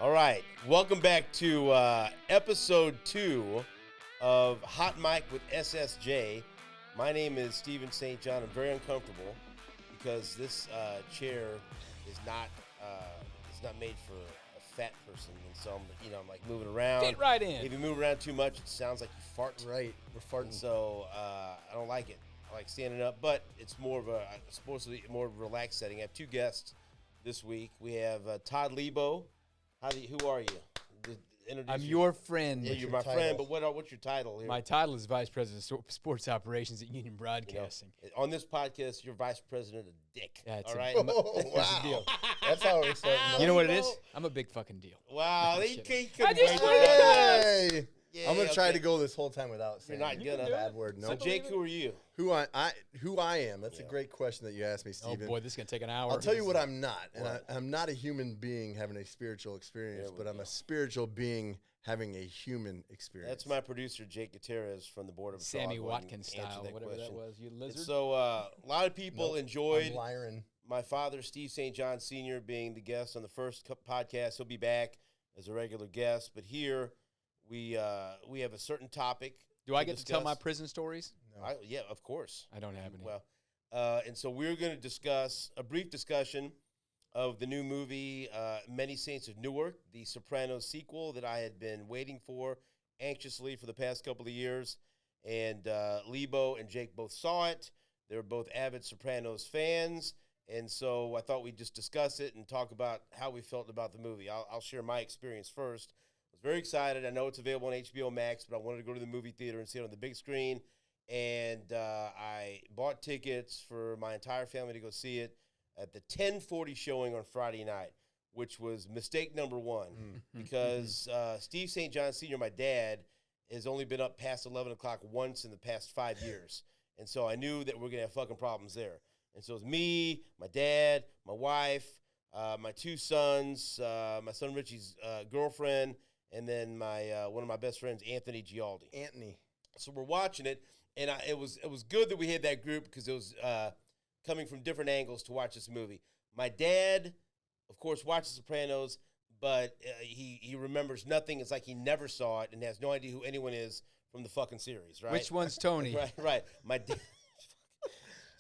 All right, welcome back to episode 2 of Hot Mic with SSJ. My name is Steven St. John. I'm very uncomfortable because this chair is not made for a fat person, and so I'm like moving around. Fit right in. If you move around too much, it sounds like you fart. Right, we're farting. And so I don't like it. I like standing up, but it's supposed to be more of a relaxed setting. I have 2 guests this week. We have Todd Lebo. Who are you? I'm your friend. Yeah, you're my friend, but what's your title here? My title is Vice President of Sports Operations at Union Broadcasting. On this podcast, you're Vice President of Dick. Yeah, all right? Wow. Deal. That's how we're starting. You know what it is? I'm a big fucking deal. Wow, I'm they kidding. couldn't I just wait wanted to- to- Hey! Yeah, I'm gonna try okay. to go this whole time without saying You're not a gonna. bad word. No. So, Jake, who are you? Who I am. That's a great question that you asked me, Oh Steven. boy, this is gonna take an hour. I'll tell you what I'm not, and What? I'm not a human being having a spiritual experience, There we but I'm go. a spiritual being having a human experience. That's my producer, Jake Gutierrez from the Board of Sammy Go ahead and Watkins answer style, whatever question. that was. You And lizard. so a lot of people Nope, enjoyed I'm lying. my father, Steve St. John Sr., being the guest on the first podcast. He'll be back as a regular guest, but here we have a certain topic. Do I get to tell discuss. my prison stories? No. Yeah, of course. I don't have any. Well, and so we're going to discuss a brief discussion of the new movie, Many Saints of Newark, the Sopranos sequel that I had been waiting for anxiously for the past couple of years. And Lebo and Jake both saw it. They're both avid Sopranos fans. And so I thought we'd just discuss it and talk about how we felt about the movie. I'll share my experience first. I was very excited. I know it's available on HBO Max, but I wanted to go to the movie theater and see it on the big screen. And I bought tickets for my entire family to go see it at the 10:40 showing on Friday night, which was mistake number one because Steve St. John Sr., my dad, has only been up past 11 o'clock once in the past 5 years. And so I knew that we're going to have fucking problems there. And so it was me, my dad, my wife, my 2 sons, my son Richie's girlfriend, and then my one of my best friends, Anthony Gialdi. Anthony. So we're watching it, and it was good that we had that group because it was coming from different angles to watch this movie. My dad, of course, watched The Sopranos, but he remembers nothing. It's like he never saw it and has no idea who anyone is from the fucking series, right? Which one's Tony? Right. My dad.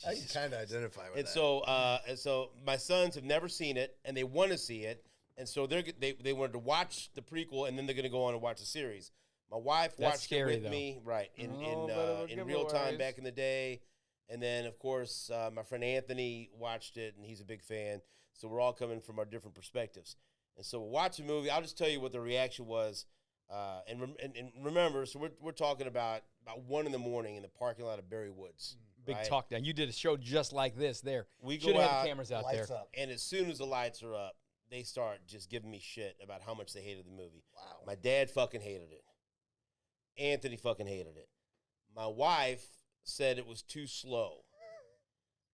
I can kind of identify with And that. so my sons have never seen it, and they want to see it, and so they wanted to watch the prequel, and then they're going to go on and watch the series. My wife That's watched scary, it with though. me, right, in Oh, but real time giveaways. back in the day, and then of course my friend Anthony watched it, and he's a big fan. So we're all coming from our different perspectives, and so we're watching the movie. I'll just tell you what the reaction was, and remember, so we're talking about 1 in the morning in the parking lot of Berry Woods. Big right? talk down. You did a show just like this there. We go Should have out, had cameras out there. Lights up. and as soon as the lights are up, they start just giving me shit about how much they hated the movie. Wow. My dad fucking hated it. Anthony fucking hated it. My wife said it was too slow.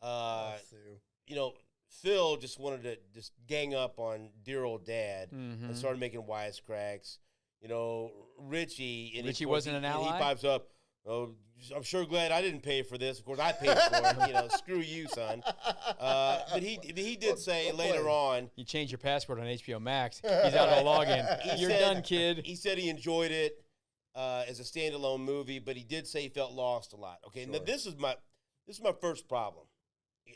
Sue. Phil just wanted to just gang up on dear old dad Mhm. and started making wisecracks. Richie. And Richie of course, wasn't an and ally? He pipes up. Oh, I'm sure glad I didn't pay for this. Of course, I paid for it. Screw you, son. But he did say later on. You change your password on HBO Max. He's out of the login. He You're said- done, kid. He said he enjoyed it as a standalone movie, but he did say he felt lost a lot. Okay, now Sure. this is my first problem,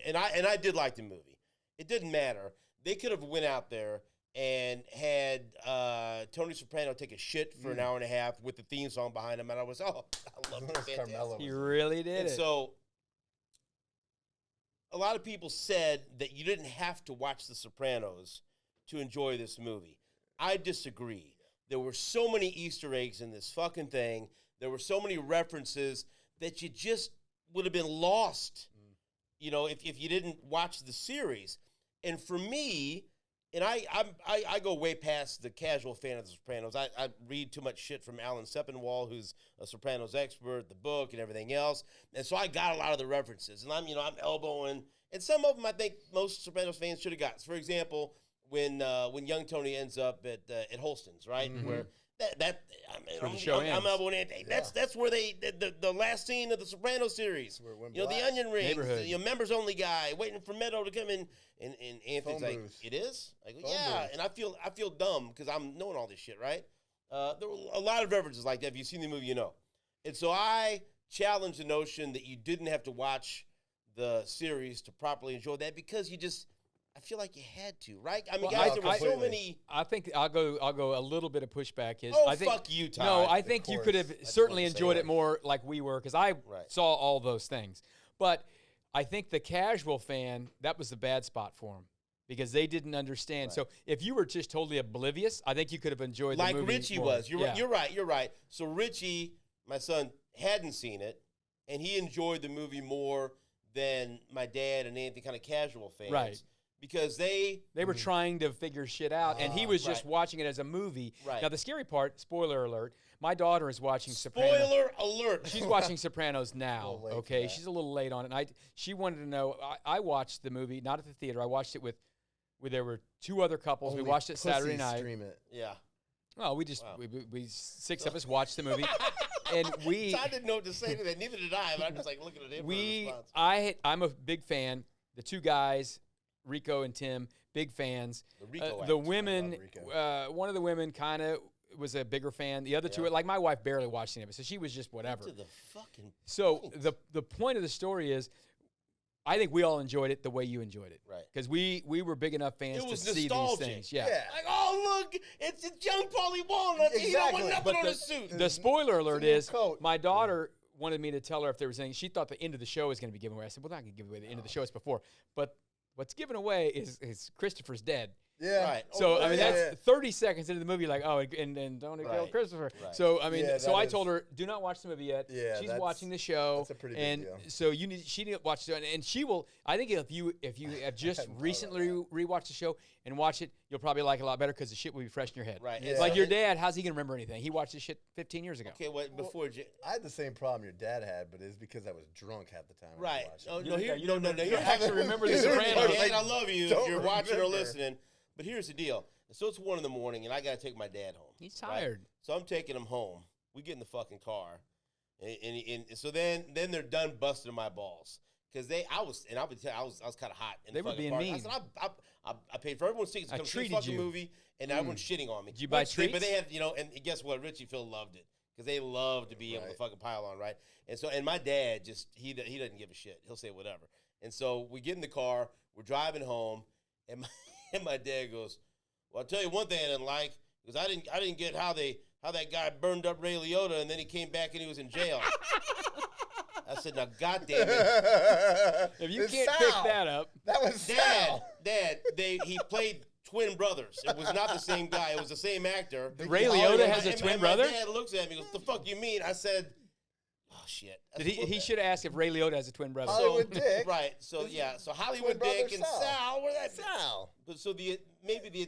and I did like the movie. It didn't matter. They could have went out there and had Tony Soprano take a shit for an hour and a half with the theme song behind him, and I was I love it. Fantastic. Carmelo. He really did And it. so a lot of people said that you didn't have to watch The Sopranos to enjoy this movie. I disagree. There were so many Easter eggs in this fucking thing. There were so many references that you just would have been lost, if you didn't watch the series. And for me, and I go way past the casual fan of The Sopranos. I read too much shit from Alan Sepinwall, who's a Sopranos expert, the book, and everything else. And so I got a lot of the references, and I'm elbowing. And some of them I think most Sopranos fans should have got. For example, when young Tony ends up at Holston's, right? Mm-hmm. Where where the show ends. That's where the last scene of the Sopranos series. Where it went You know, the black. onion rings, Neighborhood. the members only guy waiting for Meadow to come in, and Anthony's Phone like, booth. it is. I go, Phone yeah, booth. and I feel dumb because I'm knowing all this shit, right? There were a lot of references like that. If you've seen the movie, you know. And so I challenge the notion that you didn't have to watch the series to properly enjoy that because I feel like you had to, right? I mean, Well, guys, there were so completely. many. I think I'll go a little bit of pushback. Is Oh, I think, fuck you, Todd. No, I Of think you course. could have I just certainly wanted to say enjoyed that. it more like we were because I saw all those things. But I think the casual fan, that was the bad spot for him because they didn't understand. Right. So if you were just totally oblivious, I think you could have enjoyed Like the movie Richie more. was. Yeah. You're right. So Richie, my son, hadn't seen it, and he enjoyed the movie more than my dad and Anthony, kind of casual fans. Right. Because they They were trying to figure shit out, and he was just Right. watching it as a movie. Right. Now, the scary part, spoiler alert, my daughter is watching Sopranos. spoiler alert. She's watching Sopranos now, late for okay? that. She's a little late on it. And she wanted to know. I watched the movie, not at the theater. I watched it with there were two other couples. Only We watched it Saturday pussies night. Stream it. Yeah. Well, we just, Wow. we six of us watched the movie. And we, So I didn't know what to say to that. Neither did I. But I'm just like looking at him for a response. I'm a big fan. The two guys, Rico and Tim, big fans. The Rico The act. women, Rico. one of the women kind of was a bigger fan. The other two, like my wife, barely watched any of it, so she was just whatever. To the fucking So point. the point of the story is, I think we all enjoyed it the way you enjoyed it, Right. Because we were big enough fans It to was see these nostalgic. things. Yeah. Like, oh look, it's young Paulie Walnuts. He don't want Exactly. nothing But on the- his suit. The spoiler alert new is coat. my daughter wanted me to tell her if there was anything. She thought the end of the show was going to be given away. I said, "Well, not going to give away the end of the show. It's before." But what's given away is Christopher's dead. Yeah. Right. So Oh, I mean, yeah, that's yeah. 30 seconds into the movie, like, oh, and don't kill Right, Christopher. right. So I mean, Yeah, so that I is- told her, do not watch the movie yet. Yeah, she's that's- watching the show. that's a pretty big and deal. so she didn't watch it, and she will. I think if you have just hadn't thought about recently rewatched the show and watch it, you'll probably like it a lot better because the shit will be fresh in your head. Right. Yeah. And Like so your it- dad, how's he gonna remember anything? He watched this shit 15 years ago. Okay, what before? I had the same problem your dad had, but it's because I was drunk half the time. I was Right. watching Oh, it. no, here, You no, don't no. you Here, don't actually remember the Sopranos. Dad, I love you. If Don't you're watching or remember. listening. But here's the deal. So it's 1 a.m, and I got to take my dad home. He's right? tired. So I'm taking him home. We get in the fucking car, and so then they're done busting my balls because I was kind of hot. In They the were fucking being park. mean. I said I paid for everyone's tickets to I come see the treated fucking you. movie, and everyone's shitting on me. Did you buy But treats? they had and guess what? Richie Phil loved it because they love to be able to Right. fucking pile on, right? And my dad just he doesn't give a shit. He'll say whatever. And so we get in the car, we're driving home, and my dad goes, "Well, I'll tell you one thing I didn't like because I didn't get how that guy burned up Ray Liotta and then he came back and he was in jail." I said, "Now, goddamn it, If you It's can't pick Sal. that up, That was Sal. Dad, he played twin brothers. It was not the same guy. It was the same actor." Ray Oh, Liotta yeah, has a And twin my brother. dad looks at me and goes, "The fuck you mean?" I said, "Oh shit." Did he should have asked if Ray Liotta has a twin brother. Hollywood Dick. Right. So yeah. So Hollywood brother Dick and Sal. Sal were that. Sal. But so maybe the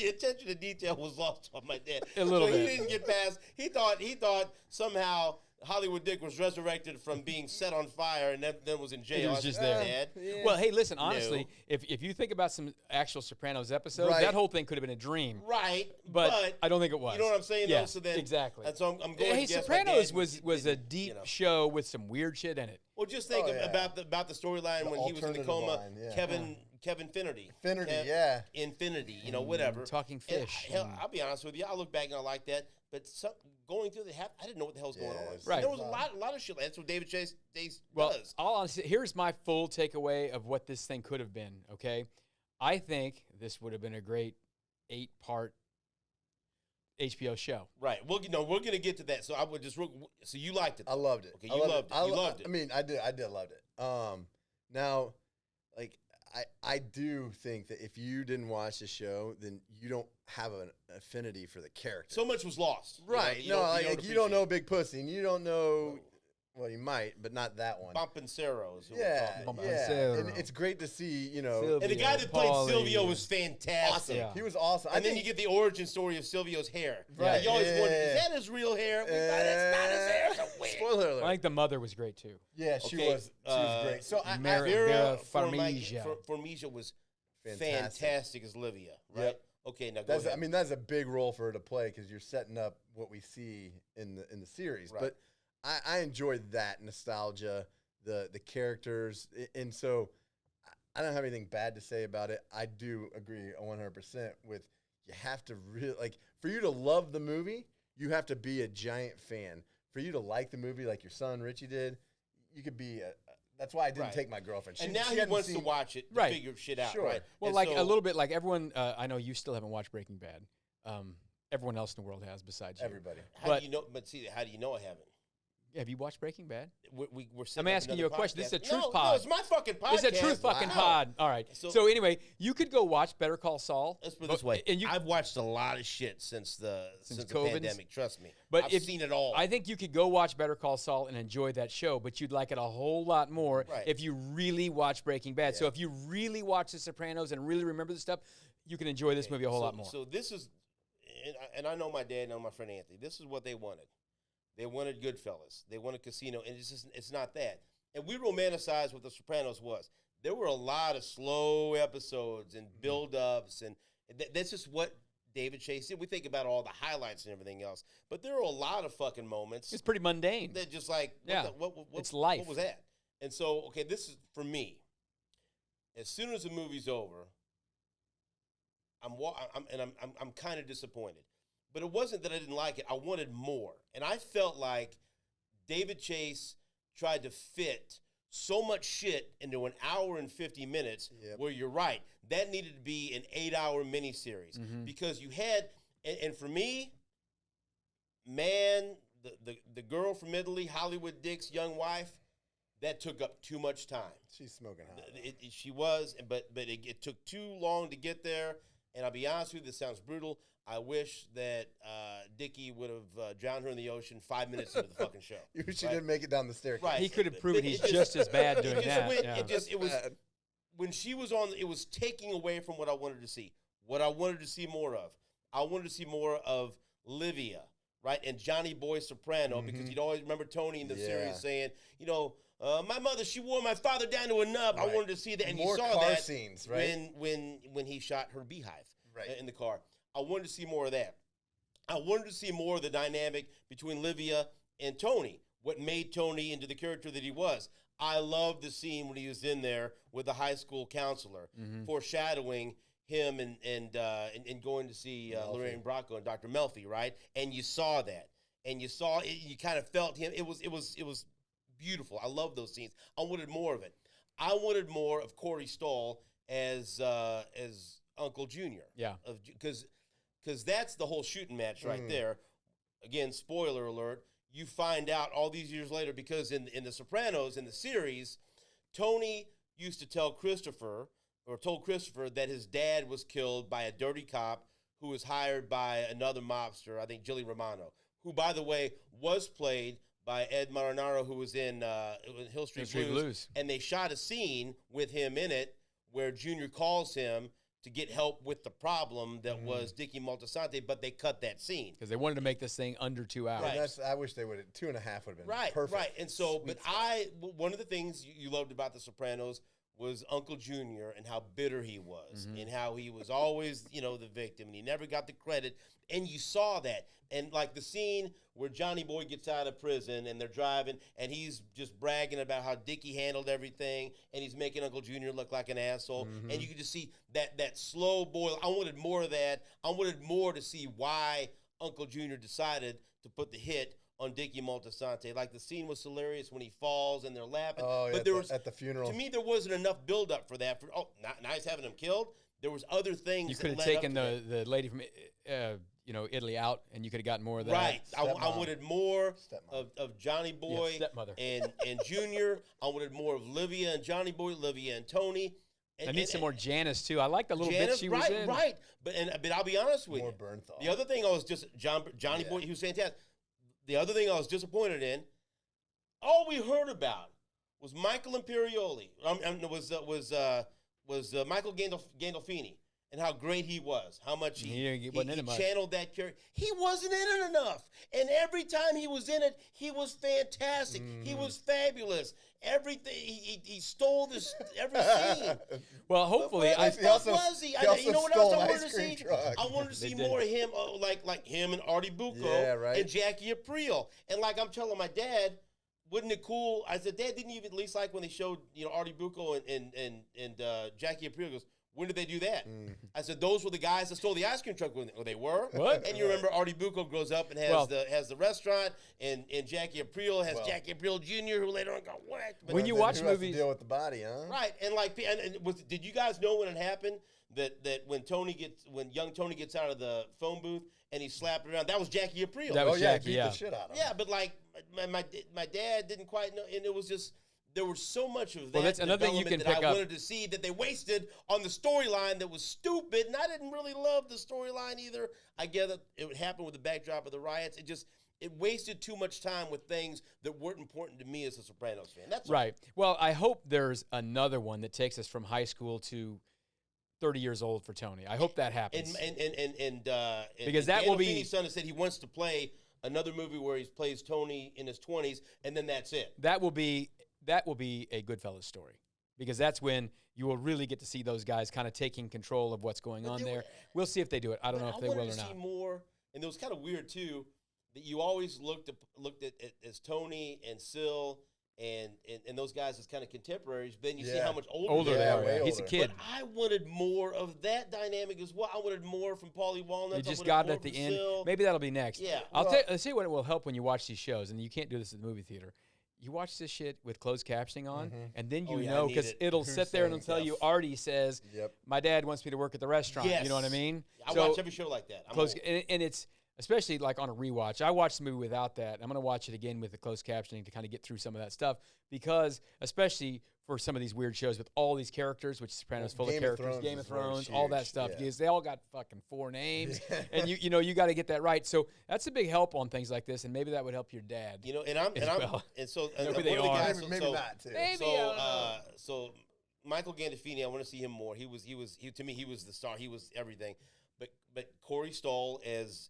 attention to detail was lost on my dad. A little so bit. He didn't get past. He thought somehow Hollywood Dick was resurrected from being set on fire and then was in jail. was I just said, there. Dad. Well, hey, listen, honestly, No. if you think about some actual Sopranos episodes, Right. that whole thing could have been a dream. Right. But I don't think it was. You know what I'm saying? Yeah, though? So then, exactly. And so I'm going Hey, to guess my Sopranos dad was a didn't, deep you know. show with some weird shit in it. Well, just think Oh, yeah. about the storyline The when he was in the alternative coma. line, yeah. Kevin Finnerty. Finnerty, Kev- yeah. Infinity, whatever. Talking And fish. hell, I'll be honest with you. I look back and I like that. But going through I didn't know what the hell was going Yeah, on. it's Right. There was a lot of shit. That's what David Chase Well, does. all honestly, here's my full takeaway of what this thing could have been, okay? I think this would have been a great 8-part HBO show. Right. Well, we're gonna get to that. So I would just so you liked it. I loved it. Okay, I you loved loved it. You loved it. I mean, I did love it. Now, like, I do think that if you didn't watch the show, then you don't have an affinity for the character. So much was lost. Right. You know, No, you like, you don't know Big Pussy, and you don't know. Well, you might, but not that one. Bompancero is who we're Yeah, talking about. yeah. Bompancero. And it's great to see, you know. Silvio. And the guy that played Paulie. Silvio was fantastic. Awesome. Yeah. He was awesome. And then you get the origin story of Silvio's hair. Right. You always Yeah, wondered, yeah, is yeah. that his real hair? We thought that's not his hair. It's a wig. Spoiler alert. I think the mother was great too. Yeah, she Okay, was great. So Vera Vera Farmiga. Farmiga was Fantastic. fantastic as Livia, right? Yep. Okay, now go That's, ahead. I mean, that's a big role for her to play because you're setting up what we see in the series. Right. But I enjoyed that nostalgia, the characters, and so I don't have anything bad to say about it. I do agree 100% with you have to really like for you to love the movie, you have to be a giant fan. For you to like the movie, like your son Richie did, you could be a. That's why I didn't Right. take my girlfriend. and now she he hadn't wants to seen- watch it to Right. figure shit out, Sure. right? Well, And like so- a little bit like everyone. I know you still haven't watched Breaking Bad. Everyone else in the world has besides you. everybody. How but- do you know? But see, how do you know I haven't? Have you watched Breaking Bad? We're I'm asking you a question. This is a truth No, pod. it's my fucking podcast. It's a truth fucking Wow. pod. All right. So anyway, you could go watch Better Call Saul. Let's put it this way. And you, I've watched a lot of shit since the COVID. pandemic. Trust me. But I've if- seen it all. I think you could go watch Better Call Saul and enjoy that show, but you'd like it a whole lot more Right. if you really watch Breaking Bad. So Yeah. if you really watch The Sopranos and really remember the stuff, you can enjoy this movie a whole lot more. So this is, and I know my dad, and I know my friend Anthony. This is what they wanted. They wanted Goodfellas. They wanted Casino, and it's not that. And we romanticized what The Sopranos was. There were a lot of slow episodes and build-ups, and that's just what David Chase did. We think about all the highlights and everything else, but there were a lot of fucking moments It's pretty mundane. that just like, Yeah. what It's life. What was that? And so, okay, this is for me. As soon as the movie's over, I'm kind of disappointed. But it wasn't that I didn't like it. I wanted more. And I felt like David Chase tried to fit so much shit into an hour and 50 minutes Yep. where you're right. That needed to be an 8-hour miniseries. Because you had, and for me, man, the girl from Italy, Hollywood Dick's young wife, that took up too much time. She's smoking hot. She was, but it took too long to get there. And I'll be honest with you, this sounds brutal. I wish that Dickie would have drowned her in the ocean 5 minutes into the fucking show. You wish she right? didn't make it down the staircase. Right. He could have proven It he's just- just as bad doing It just that. went- Yeah. it was bad. when she was on. It was taking away from what I wanted to see. What I wanted to see more of. I wanted to see more of Livia, right, and Johnny Boy Soprano, because you'd always remember Tony in the Yeah. series saying, my mother, she wore my father down to a nub. I Right. wanted to see that, and More you saw car that scenes, right? when he shot her beehive Right. in the car. I wanted to see more of that. I wanted to see more of the dynamic between Livia and Tony, what made Tony into the character that he was. I loved the scene when he was in there with the high school counselor, foreshadowing him and going to see Lorraine Bracco and Dr. Melfi, right? And you saw that, and you saw it, you kind of felt him. It was beautiful. I love those scenes. I wanted more of it. I wanted more of Corey Stoll as Uncle Junior. Yeah. Because that's the whole shooting match right there. Again, spoiler alert. You find out all these years later because in The Sopranos, in the series, Tony used to told Christopher that his dad was killed by a dirty cop who was hired by another mobster, I think Jilly Romano, who, by the way, was played by Ed Marinaro, who was in Hill Street Blues. And they shot a scene with him in it where Junior calls him to get help with the problem that was Dickie Moltisanti, but they cut that scene. Because they wanted to make this thing under 2 hours. Right. I wish they would have 2.5 would have been Right, perfect. right. And so, Sweet but spot. one of the things you loved about The Sopranos was Uncle Junior and how bitter he was and how he was always, the victim and he never got the credit. And you saw that. And like the scene where Johnny Boy gets out of prison and they're driving and he's just bragging about how Dickie handled everything and he's making Uncle Junior look like an asshole. And you could just see that slow boil. I wanted more of that. I wanted more to see why Uncle Junior decided to put the hit on Dickie Moltisanti. Like the scene was hilarious when he falls and they're laughing. Oh, but yeah, there was at the funeral. To me, there wasn't enough build-up for that. Nice having him killed. There was other things. You could have that led taken up to that. the lady from Italy out, and you could have gotten more of that. Right. I Stepmom. wanted more Stepmom. of Johnny Boy stepmother. and Junior. I wanted more of Livia and Johnny Boy, Livia and Tony. I need some more Janice too. I like the little bit Janice, she was right, in. right. But I'll be honest with More you. Bernthal. The other thing I was just Johnny Boy, he was fantastic. The other thing I was disappointed in, all we heard about was Michael Imperioli. Was Michael Gandolfini and how great he was, how much he wasn't in it much. channeled that character. He wasn't in it enough, and every time he was in it, he was fantastic. He was fabulous. Everything he stole this every scene. Well, hopefully, What He also- was he? he also You know what else stole I an wanted to ice cream see? truck. I wanted to see did. more of him, like him and Artie Bucco Yeah, right. and Jackie Aprile. And like I'm telling my dad, wouldn't it cool? I said, Dad, didn't you even at least like when they showed Artie Bucco and Jackie Aprile? He goes, when did they do that? I said, those were the guys that stole the ice cream truck. They were. What? And you remember Artie Bucco grows up and has the restaurant, and Jackie Aprile has Jackie Aprile Jr., who later on got whacked. But When you Then watch who has to movies, deal with the body, huh? right, and like, did you guys know when it happened that when young Tony gets out of the phone booth and he slapped around, that was Jackie Aprile. That was Oh yeah, Jackie, beat yeah. the shit out of him. Yeah, but like my dad didn't quite know, and it was just there was so much of that. Well, that's another thing you development can that pick I up. wanted to see that they wasted on the storyline that was stupid, and I didn't really love the storyline either. I get it would happen with the backdrop of the riots. It wasted too much time with things that weren't important to me as a Sopranos fan. That's all. right. Well, I hope there's another one that takes us from high school to 30 years old for Tony. I hope that happens. Because that will be- Gandolfini's son has said he wants to play another movie where he plays Tony in his 20s, and then that's it. That will be a Goodfellas story, because that's when you will really get to see those guys kind of taking control of what's going on they there. were- We'll see if they do it. I don't know if they will wanted or to not. see more, and it was kind of weird too that you always looked at as Tony and Syl and those guys as kind of contemporaries. But then you see Yeah. how much older, Older they they are. are. way Yeah. He's a older. kid. But I wanted more of that dynamic as well. I wanted more from Paulie Walnuts. You I just wanted got it more at the from end. Syl. Maybe that'll be next. Yeah. I'll tell you what will help when you watch these shows, and you can't do this at the movie theater. You watch this shit with closed captioning on, and then you Oh, yeah, I know need because it. it'll Who's sit there and saying it'll tell you. stuff. Artie says, Yep. "My dad wants me to work at the restaurant." Yes. You know what I mean? I So- watch every show like that. I'm closed, old. and it's especially like on a rewatch. I watched the movie without that. I'm going to watch it again with the closed captioning to kind of get through some of that stuff, because especially for some of these weird shows with all these characters, which Sopranos full Game of of characters, Thrones Game of is where it's Thrones, all that huge, stuff, yeah. because they all got fucking 4 names, and you got to get that right. So that's a big help on things like this, and maybe that would help your dad. well. So Know and who they one of the are. guys, Maybe not too. Maybe, I don't know. So Michael Gandolfini, I want to see him more. He to me he was the star. He was everything. But Corey Stoll as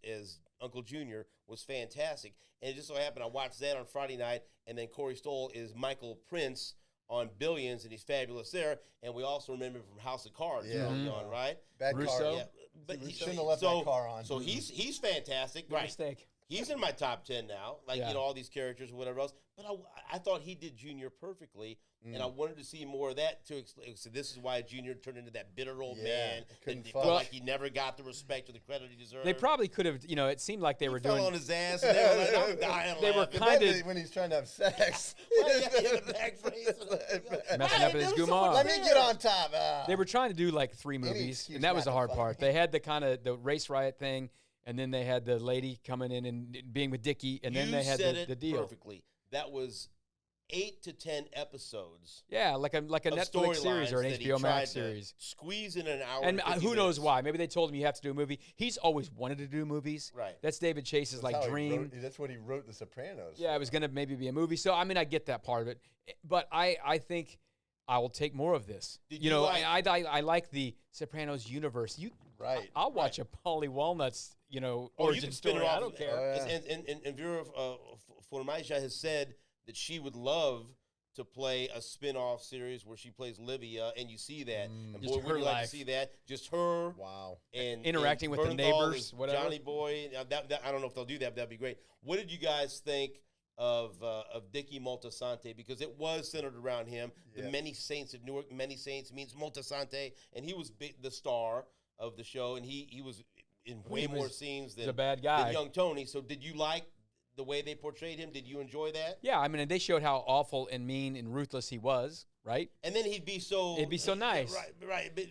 Uncle Junior was fantastic. And it just so happened I watched that on Friday night, and then Corey Stoll is Michael Prince on Billions, and he's fabulous there. And we also remember him from House of Cards Yeah. early on, right? Bad car. Russo? Yeah, but We he shouldn't have left that car on. So he's fantastic, Big right? mistake. He's in my top 10 now, like, Yeah. all these characters or whatever else. But I thought he did Junior perfectly, and I wanted to see more of that too. So this is why Junior turned into that bitter old Yeah, man. couldn't He fuck. felt like he never got the respect or the credit he deserved. They probably could have. It seemed like they were fell doing. on his ass, and they were like, I'm dying They were laughing. kind of- When he's trying to have sex. the back face. Messing up his gumar. Let me get on top. They were trying to do like 3 movies, excuse and that was not the to hard fuck part. me. They had the race riot thing, and then they had the lady coming in and being with Dickie, and then You they had said the it deal. perfectly. That was 8 to 10 episodes. Yeah, like a of Netflix series or an storylines that he HBO tried Max to series. Squeeze in an hour. And 50 who knows minutes. why? Maybe they told him you have to do a movie. He's always wanted to do movies. Right. That's David Chase's That's how he dream. wrote- that's what he wrote The Sopranos. Yeah, it was going to maybe be a movie. So, I mean, I get that part of it. But I think I will take more of this. Did You you know, like- I like the Sopranos universe. Right. I'll watch a Paulie Walnuts, Or you origin can spin story. it off. I don't care. Oh, yeah. And Vera Formaja has said that she would love to play a spin-off series where she plays Livia, and you see that. And Just boy, her would you like life. to see that? Just her Wow. and Interacting with the Bernthal neighbors, as whatever. Johnny Boy. That I don't know if they'll do that, but that'd be great. What did you guys think of Dickie Moltisanti? Because it was centered around him. The Yeah. Many Saints of Newark. Many Saints means Moltisanti, and he was the star of the show, and he was in way He more was- scenes He's than a bad guy. than young Tony. So did you like the way they portrayed him? Did you enjoy that? Yeah, I mean, and they showed how awful and mean and ruthless he was, right? And then he'd be so nice. right. But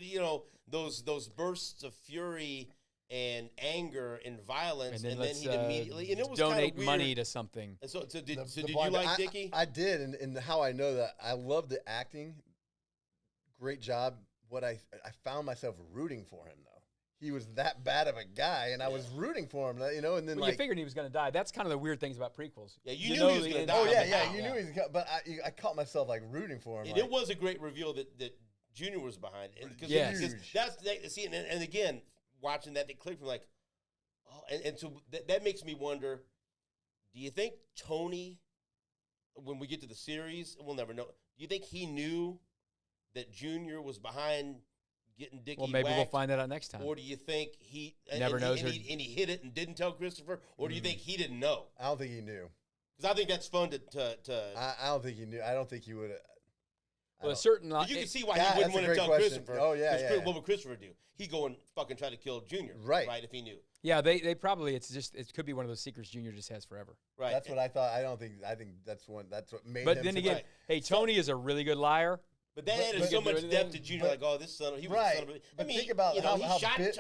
those bursts of fury and anger and violence, And then let's he'd immediately and it was donate kinda weird. money to something. And so did The you blonde- like Dickie? I did, and how I know that, I love the acting. Great job. What I found myself rooting for him though. He was that bad of a guy, and I was rooting for him. And then Well, you like, figured he was going to die. That's kind of the weird things about prequels. Yeah, you knew know he was the gonna end- die. oh yeah, but yeah, how? you knew he was. But I caught myself like rooting for him. And like, it was a great reveal that Junior was behind it. Because Yes. and again, watching that, they clicked from like, oh, and so that makes me wonder, do you think Tony, when we get to the series, we'll never know, do you think he knew that Junior was behind getting Dickie Well, maybe we'll whacked? find that out next time. Or do you think he Never knows her- and he hit it and didn't tell Christopher? Or do you think he didn't know? I don't think he knew. Because I think that's fun to I don't think he knew. I don't think he would. Well, a certain but you can see why Yeah, he wouldn't that's a want to great tell question. Christopher. Oh, yeah, 'Cause yeah. What would Christopher do? He'd go and fucking try to kill Junior. Right. Right, if he knew. Yeah, they probably it could be one of those secrets Junior just has forever. Right. That's what I thought. I think that's what made But him. then such again, Right. hey, Tony is a really good liar. But that added but- so He could much do depth anything. to Junior. But- Like, oh, this son of he was Right. a son of a. But I mean, think about you know, how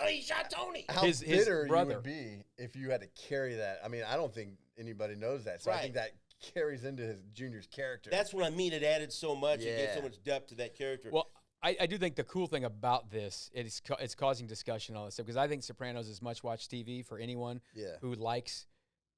he shot Tony. how his bitter brother. you would be if you had to carry that. I mean, I don't think anybody knows that. So I think that carries into his Junior's character. That's what I mean. It added so much. It gave so Yeah. much depth to that character. Well, I do think the cool thing about this it's causing discussion on this stuff because I think Sopranos is much watched TV for anyone Yeah. who likes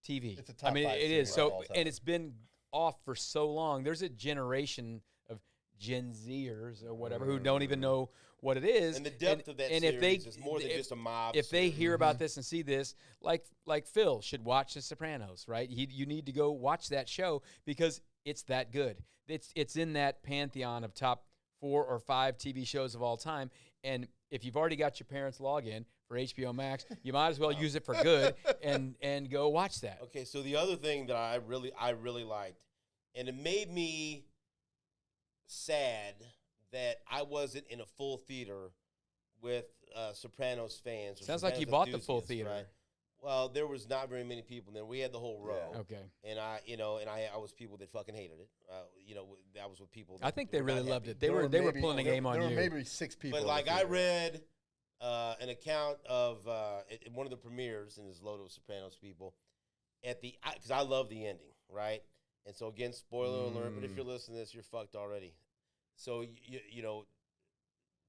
TV. It's a top I mean, 5 it is series so, of all time. and it's been off for so long. There's a generation of Gen Zers or whatever who don't even know what it is. and the depth of that and series if they, is more than just a mob. if they series. hear about this and see this, like Phil should watch The Sopranos, right? You need to go watch that show because it's that good. It's in that pantheon of top 4 or 5 TV shows of all time. And if you've already got your parents' login for HBO Max, you might as well use it for good and go watch that. Okay, so the other thing that I really liked, and it made me sad that I wasn't in a full theater with Sopranos fans. Or Sounds like you Sopranos bought the full enthusiasts, theater. right? Well, there was not very many people there. We had the whole row. Yeah. Okay. And I was people that fucking hated it. That was with people. I think they were really not loved happy. it. They were pulling a game on There you. were maybe 6 people. But in the like I theater. read an account of at one of the premieres, and there's a load of Sopranos people at the because I love the ending, right? And so again, spoiler alert. But if you're listening to this, you're fucked already. So you know,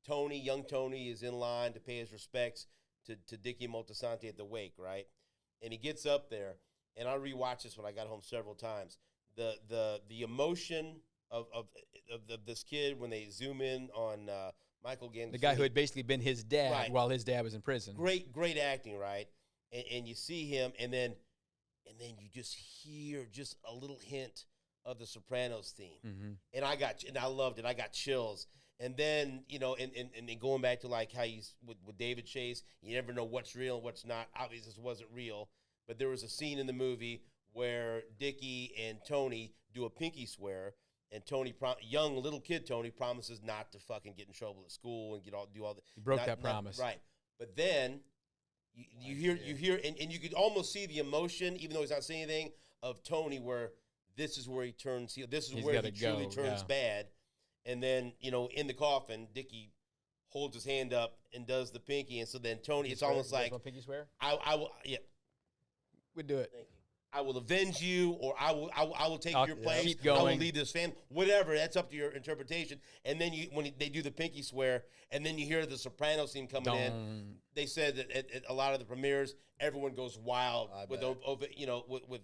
young Tony is in line to pay his respects to Dickie Moltisanti at the wake, right? And he gets up there, and I rewatched this when I got home several times. The emotion of this kid when they zoom in on Michael Gandolfini. The guy who had basically been his dad Right. while his dad was in prison. Great acting, right? And you see him, and then you just hear just a little hint of the Sopranos theme, and I loved it. I got chills. And then and going back to like how he's with David Chase, you never know what's real and what's not. Obviously, this wasn't real, but there was a scene in the movie where Dickie and Tony do a pinky swear, and young little kid Tony promises not to fucking get in trouble at school and do all the. He broke that promise. Right. But then you hear, and you could almost see the emotion, even though he's not saying anything, of Tony, where this is where he turns. This is He's where gotta he truly go, turns yeah. bad. And then in the coffin, Dickie holds his hand up and does the pinky, and so then Tony, it's almost like pinky swear. I will, We'd do it. thank you. I will avenge you, or I will take I'll your place. keep I will going. lead this family. Whatever, that's up to your interpretation. And then when they do the pinky swear, and then you hear the Sopranos scene coming in. Dun. They said that at a lot of the premieres, everyone goes wild with bet. with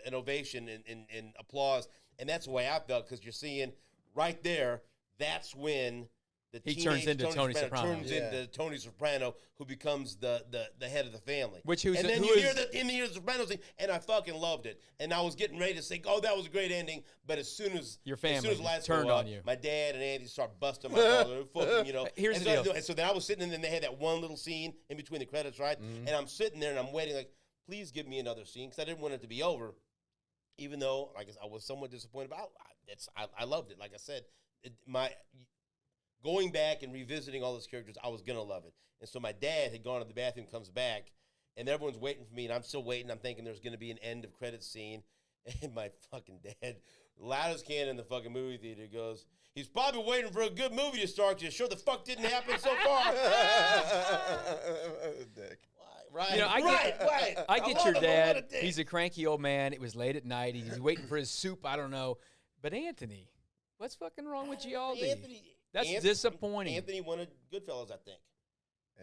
an ovation and applause, and that's the way I felt because you're seeing right there. That's when He turns into Tony Soprano. turns into Tony Soprano, who becomes the head of the family. And then you hear the Sopranos thing, and I fucking loved it. And I was getting ready to say, "Oh, that was a great ending." But as soon as Your as soon family as the lights turned go on up, you. my dad and Andy start busting my father. Fucking, Here's and the so, deal. And so then I was sitting, and then they had that one little scene in between the credits, right? And I'm sitting there, and I'm waiting, like, please give me another scene, because I didn't want it to be over. Even though, like I was somewhat disappointed, but I loved it. Like I said, going back and revisiting all those characters, I was gonna love it. And so my dad had gone to the bathroom, comes back, and everyone's waiting for me, and I'm still waiting. I'm thinking there's gonna be an end of credits scene, and my fucking dad, loud as can in the fucking movie theater, goes, "He's probably waiting for a good movie to start. You sure the fuck didn't happen so far." Dick. Right, You know, I get love your him. What a dad. dick. He's a cranky old man. It was late at night. He's waiting for his soup. I don't know. But Anthony, what's fucking wrong with Gialdi? That's disappointing. Anthony wanted Goodfellas, I think.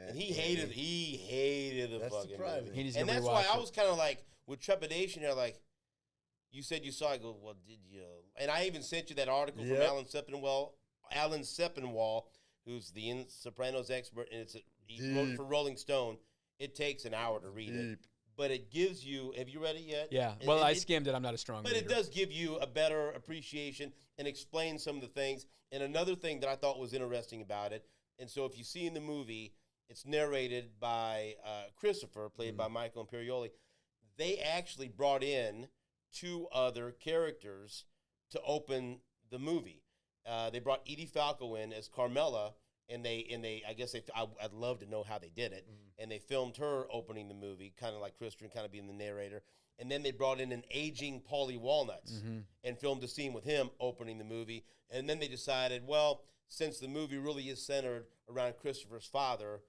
And he hated the That's fucking surprising. movie. He needs to And go that's rewatch why I it. was kind of like, with trepidation there, like, you said you saw it. I go, well, did you? And I even sent you that article from Yep. Alan Sepinwall, who's the Sopranos expert, and he wrote it for Rolling Stone. It takes an hour to read it. But it gives you, have you read it yet? Yeah. And- Well, and I it- skimmed it. I'm not a strong But reader. it does give you a better appreciation and explain some of the things. And another thing that I thought was interesting about it, And so if you see in the movie, it's narrated by Christopher, played by Michael Imperioli. They actually brought in 2 other characters to open the movie. They brought Edie Falco in as Carmela, and I guess I'd love to know how they did it. And they filmed her opening the movie, kind of like Christopher, kind of being the narrator. And then they brought in an aging Paulie Walnuts and filmed a scene with him opening the movie. And then they decided, well, since the movie really is centered around Christopher's father,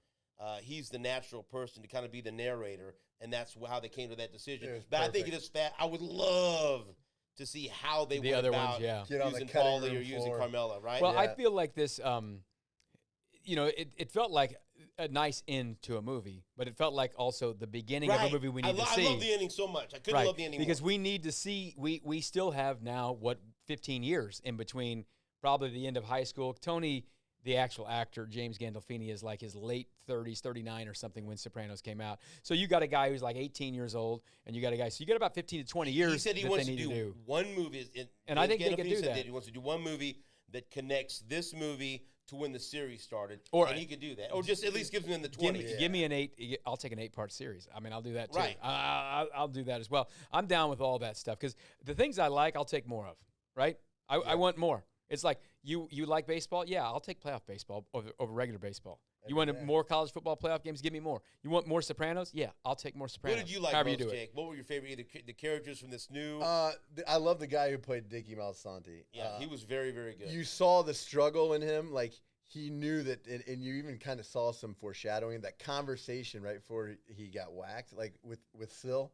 he's the natural person to kind of be the narrator, and that's how they came to that decision. But perfect. I think it is fat. I would love to see how they went about using Paulie or using Carmela, right? Well, I feel like this, it felt like a nice end to a movie, but it felt like also the beginning of a movie we need to see. I love the ending so much. I couldn't love the ending because more. we need to see, we still have now, 15 years in between probably the end of high school. Tony, the actual actor, James Gandolfini, is like his late 30s, 39 or something when Sopranos came out. So you got a guy who's like 18 years old, and you got a guy, so you got about 15 to 20 years. He said he wants to do one movie. And I think they can do that. He wants to do one movie that connects this movie to when the series started, and he could do that. Or just at least gives him in the 20s. Give me an 8, I'll take an 8-part series. I mean, I'll do that too. Right. I'll do that as well. I'm down with all that stuff, because the things I like, I'll take more of, right? I want more. It's like, you like baseball? Yeah, I'll take playoff baseball over regular baseball. You want more college football playoff games? Give me more. You want more Sopranos? Yeah, I'll take more Sopranos. What did you like most, Jake? What were your favorite, the characters from this new? I love the guy who played Dickie Malsanti. Yeah, he was very, very good. You saw the struggle in him. Like, he knew that, and you even kind of saw some foreshadowing. That conversation right before he got whacked, like with Syl.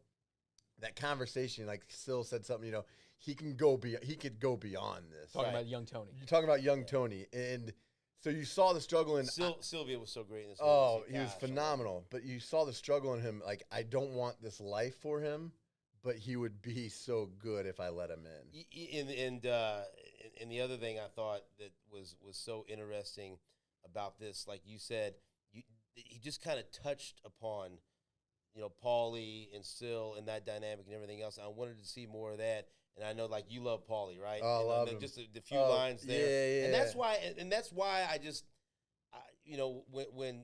That conversation, like Syl said something, he could go beyond this. Talking about young Tony. You're talking about young Tony. And so you saw the struggle in Sylvia was so great in this movie. He was phenomenal. But you saw the struggle in him. Like, I don't want this life for him, but he would be so good if I let him in. And the other thing I thought that was so interesting about this, like you said, he just kind of touched upon, Paulie and Syl and that dynamic and everything else. I wanted to see more of that. And I know, like, you love Paulie, right? Oh, I love him. Just the few lines there. Yeah. And that's why I just, when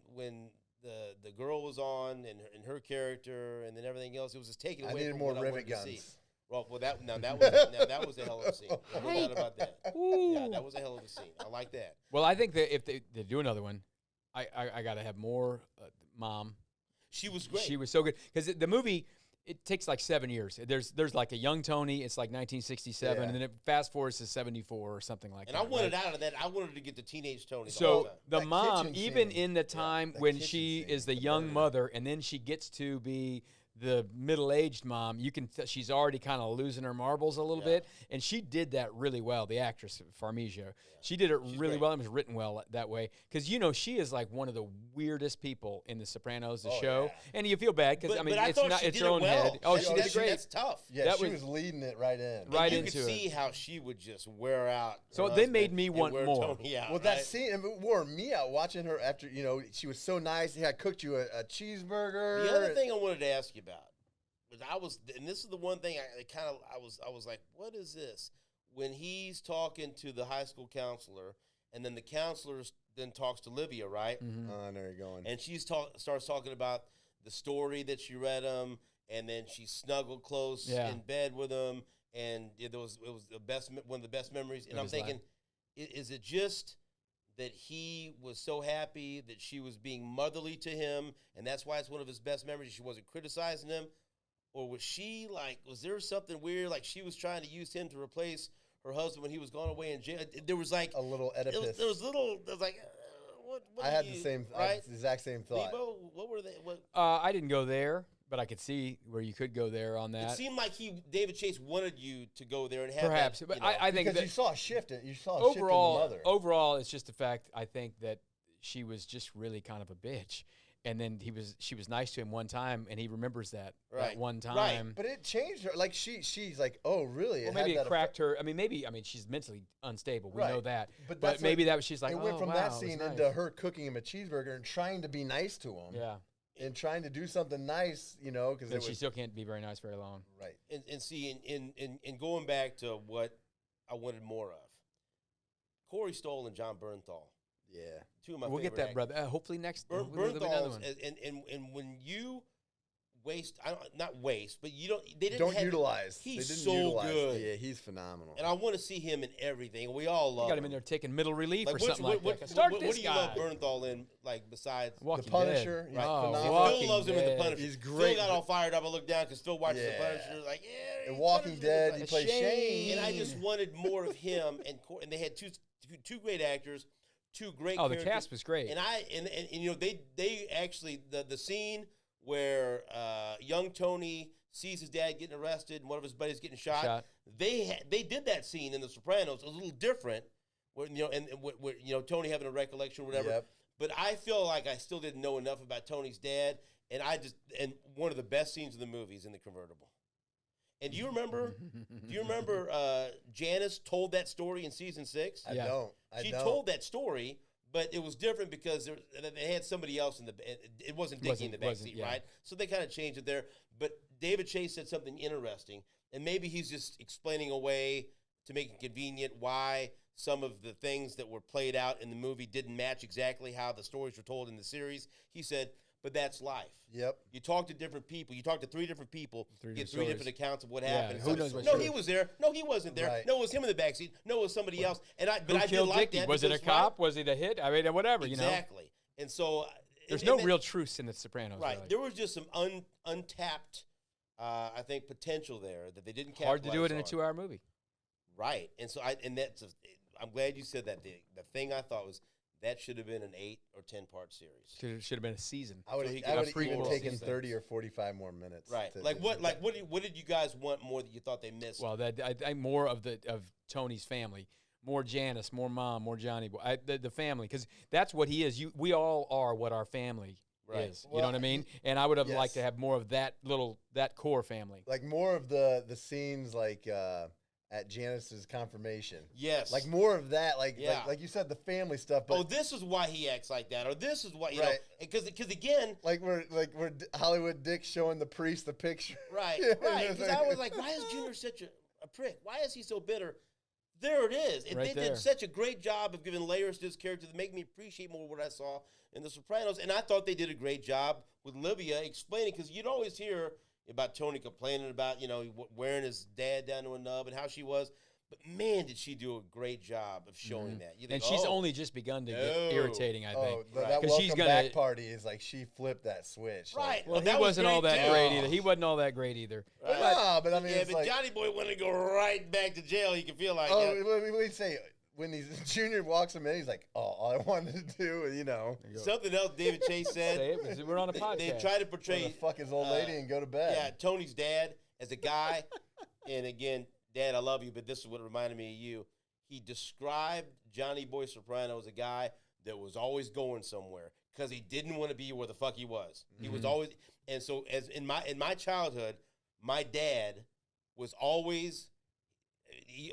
the girl was on and her character and then everything else, it was just taken away. I needed from more what rivet I wanted guns. To see. Well, that was a hell of a scene. No doubt about that. Yeah, that was a hell of a scene. I like that. Well, I think that if they do another one, I got to have more Mom. She was great. She was so good, because the movie, it takes like 7 years. There's like a young Tony. It's like 1967, and then it fast forwards to 74 or something like that. And I wanted out of that. I wanted to get the teenage Tony. So the mom, even in the time when she is the young mother, and then she gets to be the middle-aged mom, you can she's already kind of losing her marbles a little bit, and she did that really well. The actress Farmiga, she did it really well. It was written well that way, because she is like one of the weirdest people in The Sopranos, the show, and you feel bad because it's her own head. Oh, she did it great. That's tough. Yeah, she was leading it right in. Right into it. You could see how she would just wear out. So they made me want more. Well, that scene wore me out watching her after she was so nice. I cooked you a cheeseburger. The other thing I wanted to ask you about. And this is the one thing I was like, what is this? When he's talking to the high school counselor, and then the counselor then talks to Livia, right? Mm-hmm. Oh, I know you're going. And she starts talking about the story that she read him, and then she snuggled close in bed with him, and it was one of the best memories. And I'm thinking, is it just that he was so happy that she was being motherly to him, and that's why it's one of his best memories? She wasn't criticizing him. Or was she was there something weird? Like she was trying to use him to replace her husband when he was gone away in jail. There was like a little Oedipus. There was like, what I had the exact same thought. Lebo, what were they? What? I didn't go there, but I could see where you could go there on that. It seemed like David Chase wanted you to go there and have perhaps, that, but I think because that you saw a shift. You saw a shift in the mother. Overall, it's just the fact. I think that she was just really kind of a bitch. And then she was nice to him one time, and he remembers that one time. Right. But it changed her. Like she's like, oh, really? Well, maybe it cracked her. I mean, she's mentally unstable. We know that. But maybe that was she's like, it went from that scene into her cooking him a cheeseburger and trying to be nice to him. Yeah. And trying to do something nice, because she still can't be very nice very long. Right. And see, in going back to what I wanted more of, Corey Stoll and John Bernthal. Yeah. Two of my We'll get favorite that, actors. brother. Hopefully next. There'll be another Bernthal's, one. and when you waste, not waste, but you don't. They didn't Don't have, utilize. He's they didn't so utilize. good. Yeah, he's phenomenal. And I want to see him in everything. We all love You got him in there taking middle relief or something like that. Start what this do you guy. love Bernthal in, like, besides? Walking The Punisher, Dead. he's Oh, phenomenal. Phil Walking loves him in Dead. The Punisher. He's great. Phil got all fired up. I looked down because Phil watches The Yeah. Punisher. Like, yeah. In Walking Punisher. Dead, Like, he plays Shane. and I just wanted more of him. And they had two great actors, two great. Oh, the characters. cast was great. And you know they actually the scene where young Tony sees his dad getting arrested and one of his buddies getting shot. They did that scene in The Sopranos. It was a little different, where Tony having a recollection or whatever. Yep. But I feel like I still didn't know enough about Tony's dad, and one of the best scenes of the movie is in the convertible. And do you remember Janice told that story in season 6? I Yeah. don't. She told that story, but it was different because they had somebody else in it wasn't Dickie in the backseat, yeah. right? So they kind of changed it there. But David Chase said something interesting, and maybe he's just explaining away to make it convenient why some of the things that were played out in the movie didn't match exactly how the stories were told in the series. He said, but that's life. Yep. You talk to different people. You talk to 3 different people. Three You get different 3 different accounts of what Yeah, happened. who knows what's No, true. he was there. No, he wasn't there. Right. No, it was him in the backseat. No, it was somebody else. But Who I did killed like Dickie? that. Was it a because, cop? Was it a hit? I mean, whatever. Exactly. And so There's and no then- real truths in The Sopranos. right. Really. There was just some untapped, I think, potential there that they didn't capitalize Hard to do it in a on. 2-hour movie. Right. And so I'm glad you said that. The thing I thought was that should have been an 8 or 10-part series. Should have been a season. I would So he I could would even prequel taken season. 30 or 45 more minutes. Right. to- What did you guys want more that you thought they missed? Well, I more of Tony's family, more Janice, more Mom, more Johnny Boy, the family, because that's what he is. We all are what our family Right. is. You know Well, what I mean? And I would have yes. liked to have more of that core family. like more of the scenes like at Janice's confirmation. Yes. Like more of that, Yeah. like you said, the family stuff. But Oh, this is why he acts like that, or this is why Right. because again, like we're Hollywood Dick showing the priest the picture. right, Yeah, right. it's Because I was like, why is Junior such a prick? Why is he so bitter? There it is. And Right they there. did such a great job of giving layers to this character that make me appreciate more what I saw in The Sopranos. And I thought they did a great job with Livia explaining, because you'd always hear about Tony complaining about wearing his dad down to a nub and how she was. But man, did she do a great job of showing that. You think, And she's oh, only just begun to No. get irritating, I Oh, think. Right. that 'Cause welcome she's gonna- back party is like she flipped that switch. Right. Well, that he was wasn't all great, that too. great either. He wasn't all that great either. Like, Right. nah, but I mean, Yeah, it's but like, Johnny Boy wanted to go right back to jail. You can feel like, we'd say when he's Junior walks him in, he's like, oh, all I wanted to do, something else David Chase said. Say it, 'cause we're on a They podcast. try to go portray to fuck his old lady and go to bed. yeah, Tony's dad as a guy. And again, Dad, I love you, but this is what reminded me of you. He described Johnny Boy Soprano as a guy that was always going somewhere because he didn't want to be where the fuck he was. He was always, and so as in my childhood, my dad was always he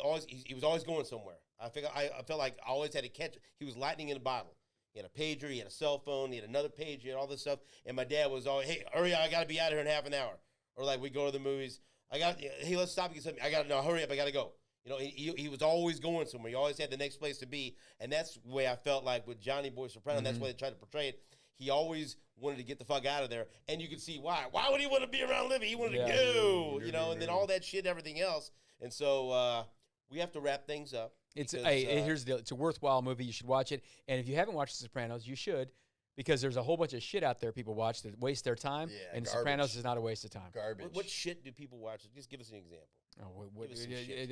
was always going somewhere. I felt like I always had to catch. He was lightning in a bottle. He had a pager, he had a cell phone, he had another page, he had all this stuff. And my dad was always, hey, hurry up, I got to be out of here in half an hour. Or like we go to the movies, hey, let's stop and get something. Hurry up, I got to go. He was always going somewhere. He always had the next place to be. And that's the way I felt like with Johnny Boy Soprano. That's the way they tried to portray it. He always wanted to get the fuck out of there. And you could see why. Why would he want to be around Livy? He wanted to go, and then all that shit, everything else. And so we have to wrap things up. It's because, here's the deal. It's a worthwhile movie. You should watch it. And if you haven't watched The Sopranos, you should, because there's a whole bunch of shit out there people watch that waste their time. Yeah, and garbage. Sopranos is not a waste of time. Garbage. What shit do people watch? Just give us an example. Oh, Give us some shit.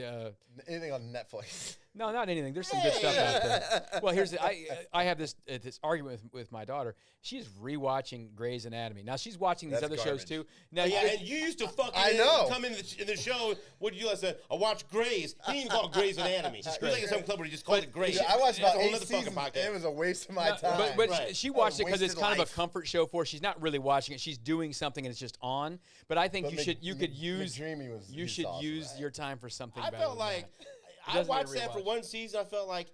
Anything on Netflix? No, not anything. There's some good stuff out there. Well, here's I have this argument with my daughter. She's rewatching Grey's Anatomy. Now she's watching these That's other shows garbage. too. Now, Yeah, and you used to fucking I know. come in the show. What did you like? I watch Grey's. He didn't even call it Grey's Anatomy. He was like in some club where he just called it Grey's. Yeah, I watched That's about a whole 8 nother fucking seasons. podcast. It was a waste of my time. But Right. she watched it because it's Wasted kind of life. a comfort show for her. She's not really watching it. She's doing something and it's just on. But I think But you could use McDreamy was you he's should awesome, use right? your time for something I better felt than like that. I doesn't watched get that for rewatched. one season. I felt like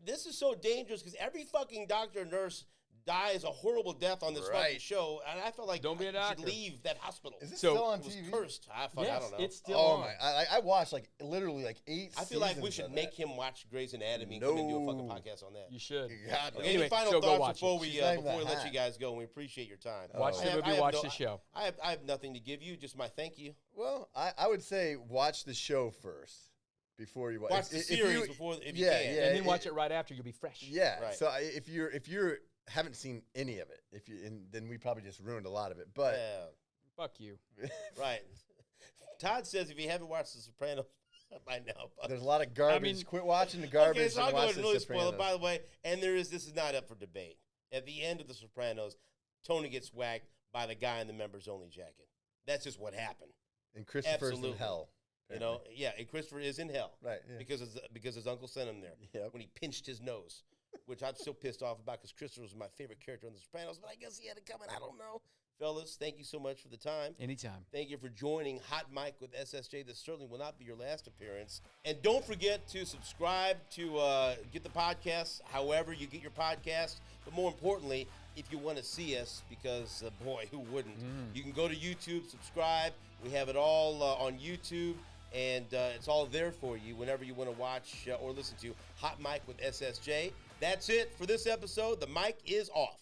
this is so dangerous because every fucking doctor or nurse dies a horrible death on this fucking Right. show, and I felt like Don't be a I should doctor. leave that hospital. Is it So- still on It was TV? cursed. I Yes, don't know. it's still Oh on. my! I watched like literally like 8. I feel like we seasons should of make that. him watch Grey's Anatomy and come and do a fucking No. podcast on that. You should. God, Okay, no. Anyway, any final so go thoughts watch before it. we She's not even let that you guys go? And we appreciate your time. Watch Oh. the movie, watch the show. I have nothing to give you, just my thank you. Well, I would say watch the show first before you Watch the series before if you yeah, can. yeah. And then watch it right after. You'll be fresh. Yeah. Right. So if you're haven't seen any of it, then we probably just ruined a lot of it. But Yeah, Fuck you. right. Todd says if you haven't watched The Sopranos by now, there's a lot of garbage. mean- Quit watching the garbage. okay, so I'll and go watch ahead and The really spoil it. Sopranos. By the way, and this is not up for debate. At the end of The Sopranos, Tony gets whacked by the guy in the members only jacket. That's just what happened. And Christopher's Absolutely. in hell. You know, yeah, and Christopher is in hell. Right. Yeah. Because his uncle sent him there Yep. when he pinched his nose, which I'm still pissed off about because Christopher was my favorite character on The Sopranos, but I guess he had it coming. I don't know. Fellas, thank you so much for the time. Anytime. Thank you for joining Hot Mic with SSJ. This certainly will not be your last appearance. And don't forget to subscribe to get the podcast however you get your podcast. But more importantly, if you want to see us, because boy, who wouldn't? You can go to YouTube, subscribe. We have it all on YouTube, and it's all there for you whenever you want to watch or listen to Hot Mic with SSJ. That's it for this episode. The mic is off.